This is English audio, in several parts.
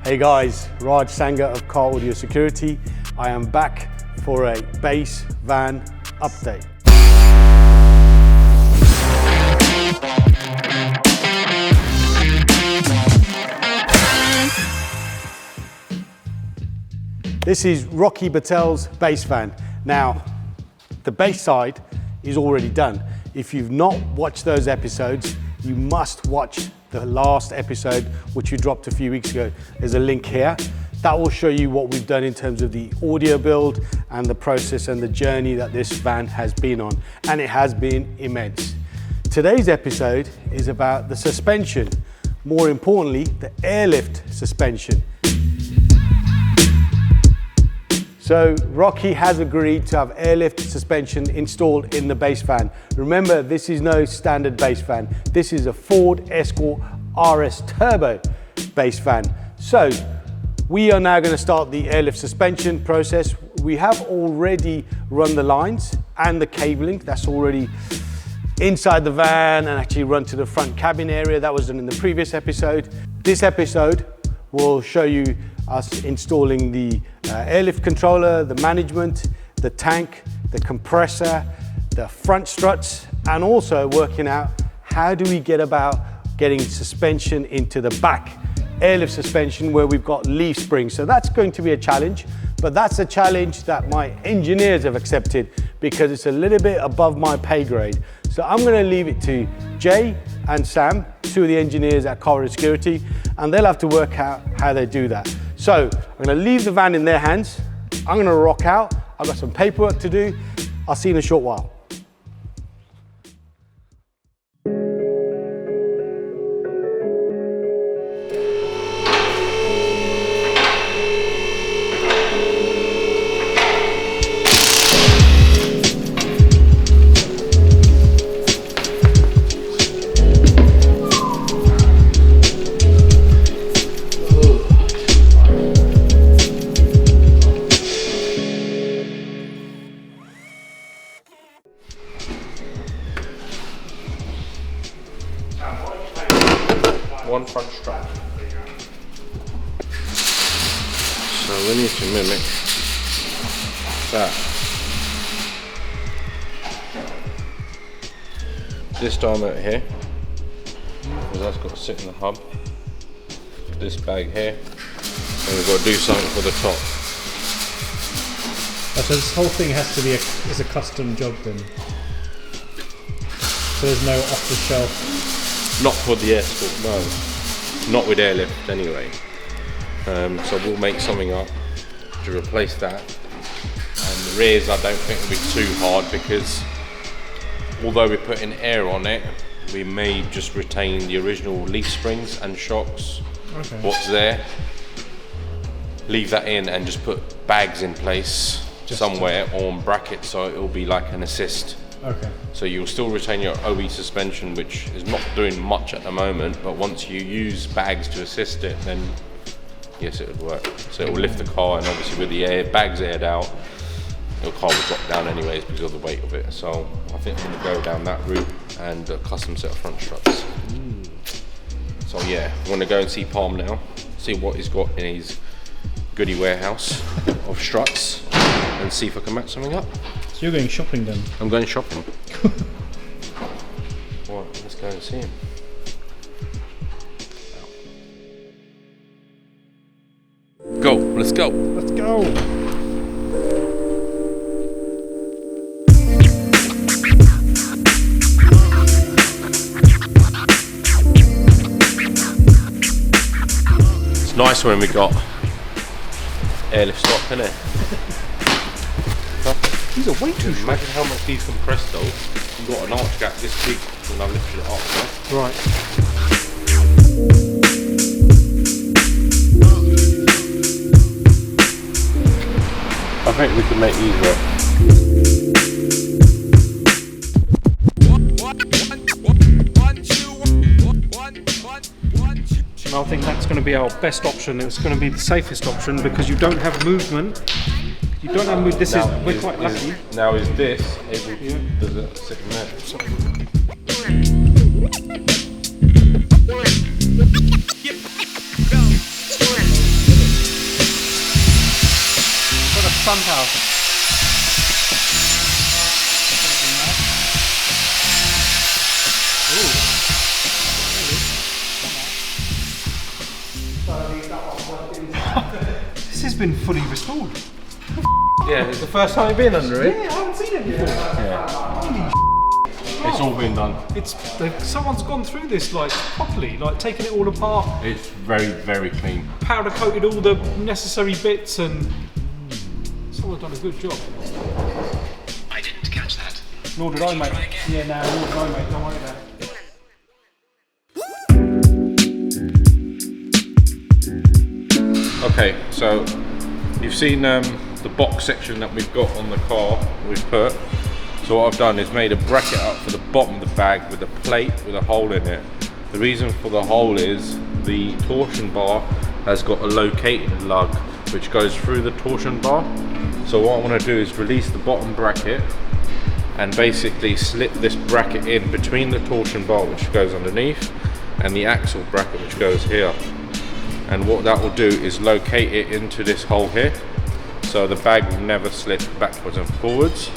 Hey guys, Raj Sangha of Car Audio Security. I am back for a bass van update. This is Rocky Batel's bass van. Now, the bass side is already done. If you've not watched those episodes, you must watch the last episode, which you dropped a few weeks ago. There's a link here. That will show you what we've done in terms of the audio build and the process and the journey that this van has been on. And it has been immense. Today's episode is about the suspension. More importantly, the airlift suspension. So Rocky has agreed to have airlift suspension installed in the bass van. Remember, this is no standard bass van. This is a Ford Escort RS Turbo bass van. So we are now going to start the airlift suspension process. We have already run the lines and the cabling. That's already inside the van and actually run to the front cabin area. That was done in the previous episode. This episode will show you us installing the airlift controller, the management, the tank, the compressor, the front struts, and also working out how do we get about getting suspension into the back airlift suspension where we've got leaf springs. So that's going to be a challenge, but that's a challenge that my engineers have accepted because it's a little bit above my pay grade. So I'm going to leave it to Jay and Sam, two of the engineers at Car Audio Security, and they'll have to work out how they do that. So I'm going to leave the van in their hands. I'm going to rock out. I've got some paperwork to do. I'll see you in a short while. One front strap. So we need to mimic that. This diameter here, because that's got to sit in the hub. This bag here, and we've got to do something for the top. Oh, so this whole thing has to be is a custom job then? So there's no off-the-shelf? Not for the Escort, no. Not with airlift anyway. So we'll make something up to replace that. And the rears I don't think will be too hard because although we're putting air on it, we may just retain the original leaf springs and shocks. Okay. What's there, leave that in and just put bags in place somewhere or on brackets so it'll be like an assist. Okay. So you'll still retain your OE suspension, which is not doing much at the moment, but once you use bags to assist it, then yes, it would work. So it will lift the car, and obviously with the bags aired out, your car will drop down anyways because of the weight of it. So I think I'm going to go down that route and a custom set of front struts. So yeah, I'm going to go and see Palm now, see what he's got in his goodie warehouse of struts, and see if I can match something up. So you're going shopping then? I'm going shopping. Right, let's go and see him. Go, let's go. Let's go! It's nice when we got airlift stock, isn't it? These are way too short. Imagine how much these compress though. You've got an arch gap this big when I lifted it up. Right. I think we can make these work. And I think that's going to be our best option. It's going to be the safest option because you don't have movement. You don't have movement. This is, we're quite lucky. Now is this able to, does it sit in there? fan power. This has been fully restored. Yeah, it's the first time you've been under it. Yeah, I haven't seen it before. Yeah. It's all been done. Someone's gone through this like properly, like taken it all apart. It's very, very clean. Powder coated all the necessary bits, and someone's done a good job. I didn't catch that. Nor did I, mate. Yeah, no, nor did I, mate. Don't worry about it. Okay, so you've seen the box section that we've got on the car we've put. So what I've done is made a bracket up for the bottom of the bag with a plate with a hole in it. The reason for the hole is the torsion bar has got a locating lug which goes through the torsion bar. So what I want to do is release the bottom bracket and basically slip this bracket in between the torsion bar which goes underneath and the axle bracket which goes here. And what that will do is locate it into this hole here, so the bag will never slip backwards and forwards,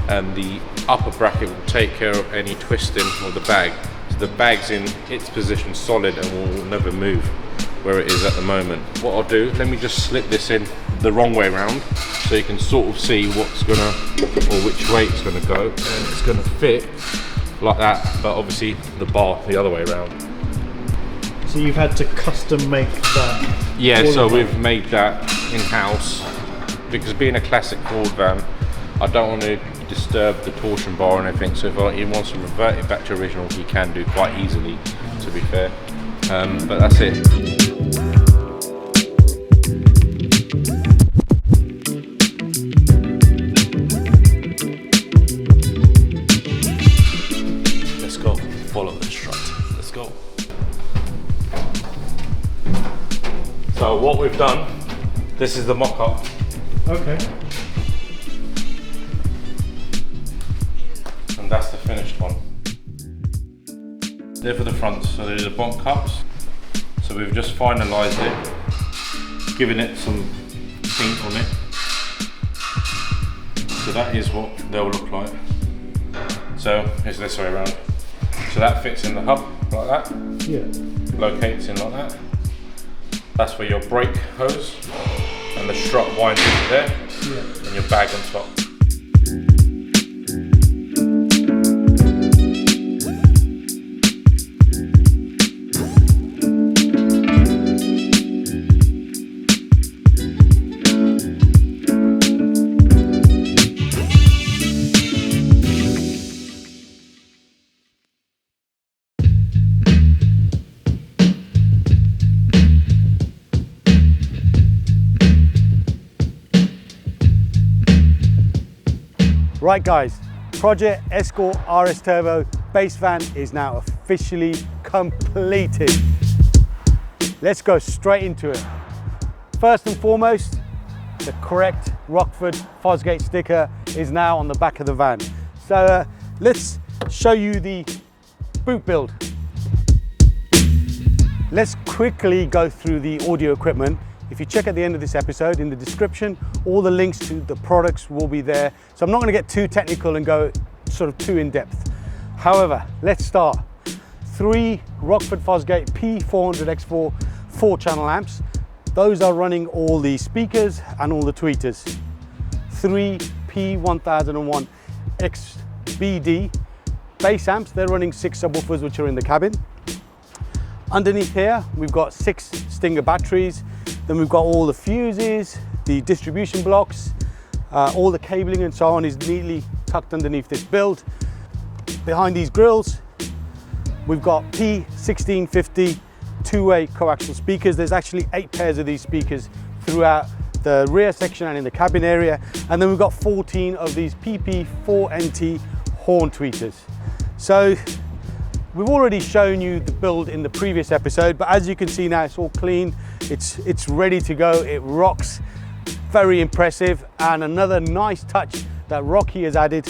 and the upper bracket will take care of any twisting of the bag. So the bag's in its position solid and will never move where it is at the moment. What I'll do, let me just slip this in the wrong way around so you can sort of see what's gonna, or which way it's gonna go, and it's gonna fit like that, but obviously the bar the other way around. So you've had to custom make that? Yeah, so we've made that in-house because being a classic Ford van, I don't want to disturb the torsion bar or anything, so if he wants to revert it back to original, he can do quite easily, to be fair. But that's it. Let's go. Follow the strut. Let's go. So what we've done, this is the mock-up. Okay. And that's the finished one. They're for the fronts, so they're the bump cups. So we've just finalised it, given it some paint on it. So that is what they'll look like. So it's this way around. So that fits in the hub like that. Yeah. Locates in like that. That's where your brake hose and the strut winds into there, and your bag on top. Right guys, Project Escort RS Turbo base van is now officially completed. Let's go straight into it. First and foremost, the correct Rockford Fosgate sticker is now on the back of the van. So let's show you the boot build. Let's quickly go through the audio equipment. If you check at the end of this episode, in the description, all the links to the products will be there. So I'm not going to get too technical and go sort of too in depth. However, let's start. 3 Rockford Fosgate P400X4 4-channel amps. Those are running all the speakers and all the tweeters. 3 P1001 XBD bass amps. They're running 6 subwoofers which are in the cabin. Underneath here, we've got 6 Stinger batteries. Then we've got all the fuses, the distribution blocks, all the cabling and so on is neatly tucked underneath this build. Behind these grills, we've got P1650 two-way coaxial speakers. There's actually 8 pairs of these speakers throughout the rear section and in the cabin area. And then we've got 14 of these PP4NT horn tweeters. So we've already shown you the build in the previous episode, but as you can see now, it's all clean. It's ready to go. It rocks. Very impressive. And another nice touch that Rocky has added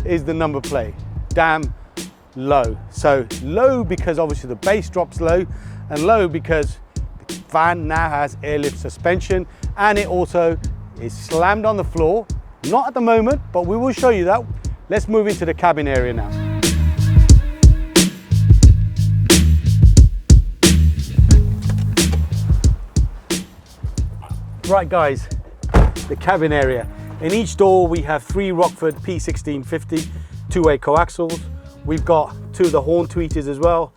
is the number plate. Damn low. So low because obviously the bass drops low, and low because the van now has airlift suspension, and it also is slammed on the floor. Not at the moment, but we will show you that. Let's move into the cabin area now. Right guys, the cabin area. In each door we have 3 Rockford P1650 two-way coaxials. We've got 2 of the horn tweeters as well.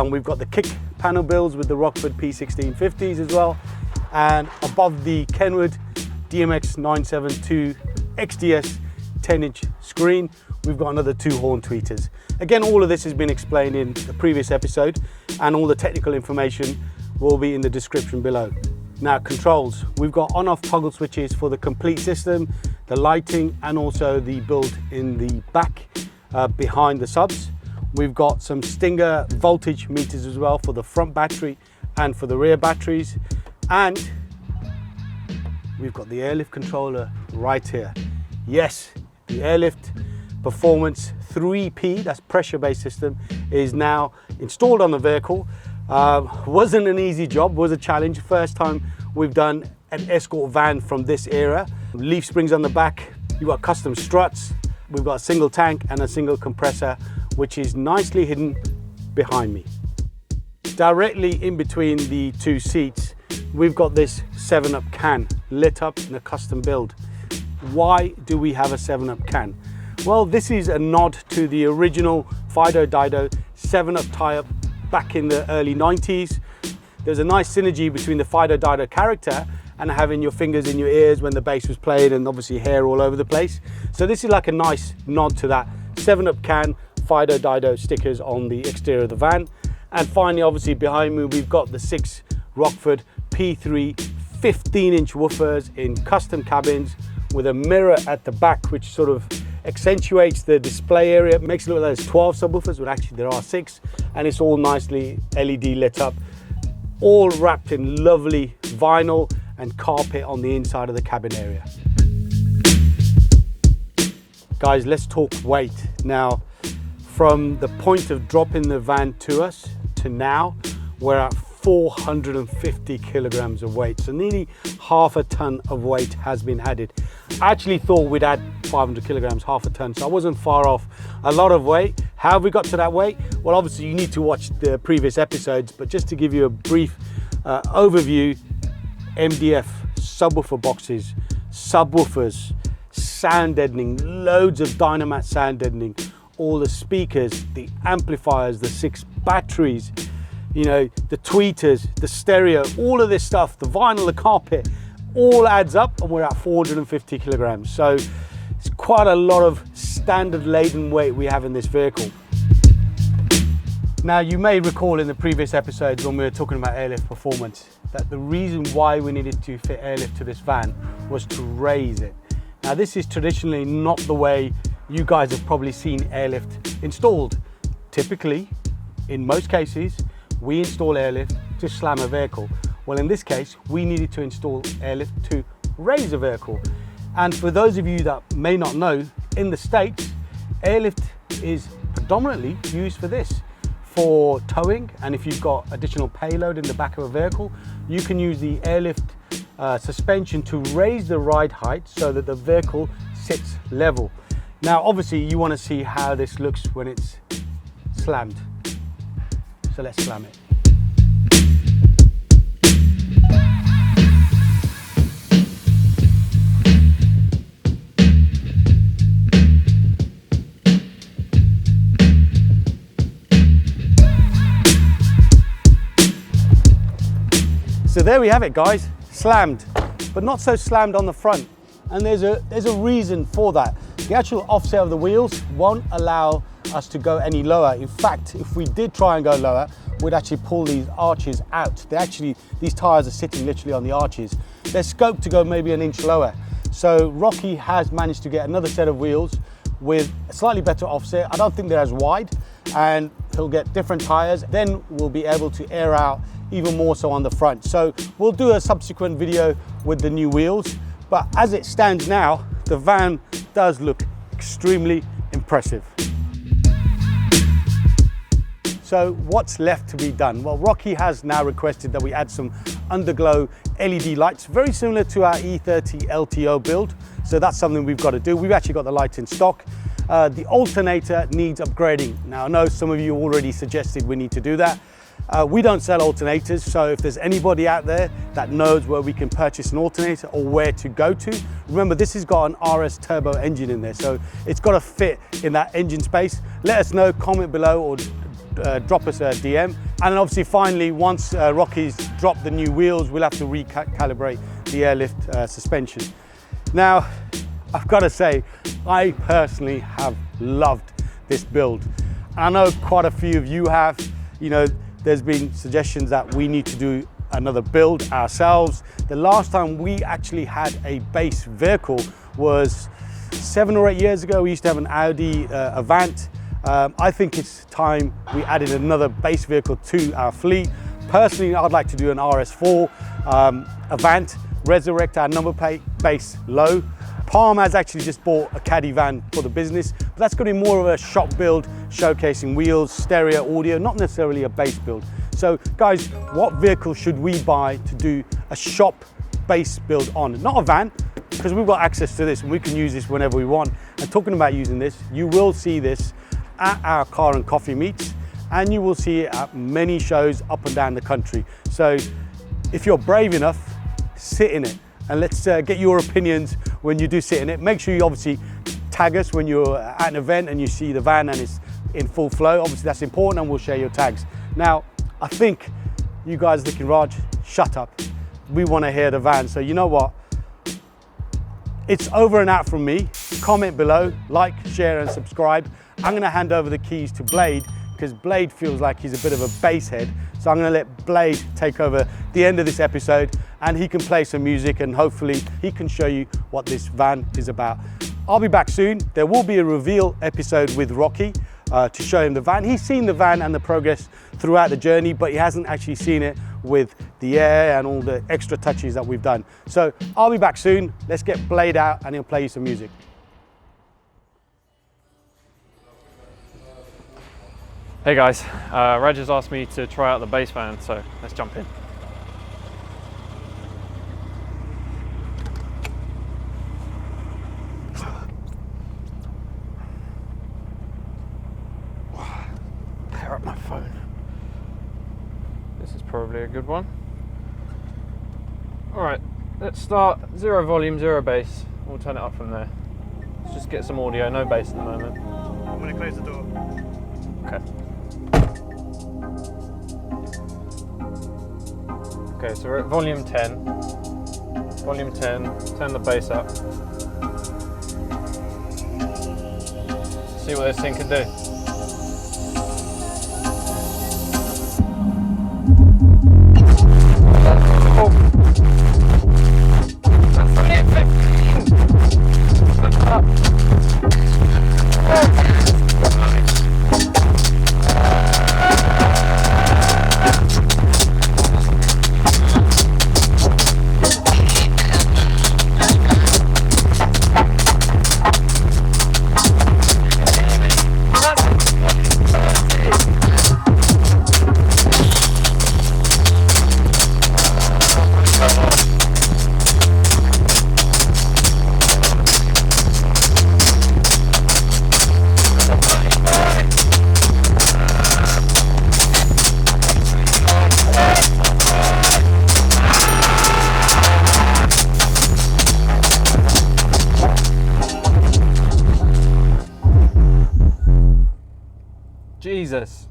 We've got the kick panel builds with the Rockford P1650s as well. And above the Kenwood DMX 972 XDS 10-inch screen, we've got another 2 horn tweeters. Again, all of this has been explained in the previous episode, and all the technical information will be in the description below. Now, controls. We've got on-off toggle switches for the complete system, the lighting, and also the build in the back behind the subs. We've got some Stinger voltage meters as well for the front battery and for the rear batteries. And we've got the airlift controller right here. Yes, the airlift performance 3P, that's pressure-based system, is now installed on the vehicle. Wasn't an easy job, was a challenge. First time we've done an Escort van from this era. Leaf springs on the back, you've got custom struts, we've got a single tank and a single compressor, which is nicely hidden behind me. Directly in between the 2 seats, we've got this 7-Up can lit up in a custom build. Why do we have a 7-Up can? Well, this is a nod to the original Fido Dido 7-Up tie-up back in the early 90s. There's a nice synergy between the Fido Dido character and having your fingers in your ears when the bass was played, and obviously hair all over the place. So this is like a nice nod to that 7-Up can, Fido Dido stickers on the exterior of the van. And finally, obviously behind me, we've got the 6 Rockford P3 15-inch woofers in custom cabins with a mirror at the back, which sort of accentuates the display area. It makes it look like there's 12 subwoofers, but actually there are 6, and it's all nicely LED lit up, all wrapped in lovely vinyl and carpet on the inside of the cabin area. Guys, let's talk weight. Now, from the point of dropping the van to us to now, we're at 450 kilograms of weight. So nearly half a ton of weight has been added. I actually thought we'd add 500 kilograms, half a ton, so I wasn't far off. A lot of weight. How have we got to that weight? Well, obviously you need to watch the previous episodes, but just to give you a brief overview, MDF, subwoofer boxes, subwoofers, sound deadening, loads of Dynamat sound deadening, all the speakers, the amplifiers, the 6 batteries, you know, the tweeters, the stereo, all of this stuff, the vinyl, the carpet, all adds up, and we're at 450 kilograms. So it's quite a lot of standard laden weight we have in this vehicle. Now, you may recall in the previous episodes when we were talking about airlift performance, that the reason why we needed to fit airlift to this van was to raise it. Now, this is traditionally not the way you guys have probably seen airlift installed. Typically, in most cases, we install airlift to slam a vehicle. Well, in this case, we needed to install airlift to raise a vehicle. And for those of you that may not know, in the States, airlift is predominantly used for this, for towing. And if you've got additional payload in the back of a vehicle, you can use the airlift suspension to raise the ride height so that the vehicle sits level. Now, obviously, you want to see how this looks when it's slammed. So let's slam it. So there we have it, guys, slammed, but not so slammed on the front. And there's a reason for that. The actual offset of the wheels won't allow us to go any lower. In fact, if we did try and go lower, we'd actually pull these arches out. These tires are sitting literally on the arches. There's scope to go maybe an inch lower. So Rocky has managed to get another set of wheels with a slightly better offset. I don't think they're as wide, and he'll get different tires. Then we'll be able to air out even more so on the front. So we'll do a subsequent video with the new wheels. But as it stands now, the van does look extremely impressive. So what's left to be done? Well, Rocky has now requested that we add some underglow LED lights, very similar to our E30 LTO build. So that's something we've got to do. We've actually got the lights in stock. The alternator needs upgrading. Now, I know some of you already suggested we need to do that. We don't sell alternators, so if there's anybody out there that knows where we can purchase an alternator or where to go to, remember this has got an RS Turbo engine in there, so it's got to fit in that engine space. Let us know, comment below, or drop us a DM. And then obviously finally, once Rocky's dropped the new wheels, we'll have to recalibrate the airlift suspension. Now, I've got to say, I personally have loved this build. I know quite a few of you have. You know, there's been suggestions that we need to do another build ourselves. The last time we actually had a base vehicle was 7 or 8 years ago. We used to have an Audi Avant. I think it's time we added another base vehicle to our fleet. Personally, I'd like to do an RS4 Avant, resurrect our number plate base low. Palm has actually just bought a caddy van for the business, but that's going to be more of a shop build, showcasing wheels, stereo, audio, not necessarily a base build. So guys, what vehicle should we buy to do a shop base build on? Not a van, because we've got access to this and we can use this whenever we want. And talking about using this, you will see this at our car and coffee meets, and you will see it at many shows up and down the country. So if you're brave enough, sit in it. And let's get your opinions when you do sit in it. Make sure you obviously tag us when you're at an event and you see the van and it's in full flow. Obviously that's important, and we'll share your tags. Now, I think you guys are thinking, Raj, shut up. We want to hear the van. So you know what? It's over and out from me. Comment below, like, share and subscribe. I'm going to hand over the keys to Blade, because Blade feels like he's a bit of a bass head. So I'm going to let Blade take over the end of this episode, and he can play some music and hopefully he can show you what this van is about. I'll be back soon. There will be a reveal episode with Rocky to show him the van. He's seen the van and the progress throughout the journey, but he hasn't actually seen it with the air and all the extra touches that we've done. So I'll be back soon. Let's get Blade out and he'll play you some music. Hey guys, Raj has asked me to try out the base van, so let's jump in. Pair up my phone. This is probably a good one. Alright, let's start 0 volume, 0 bass. We'll turn it up from there. Let's just get some audio, no bass at the moment. I'm going to close the door. Okay. Okay, so we're at volume 10. Volume 10, turn the bass up. See what this thing can do. Jesus.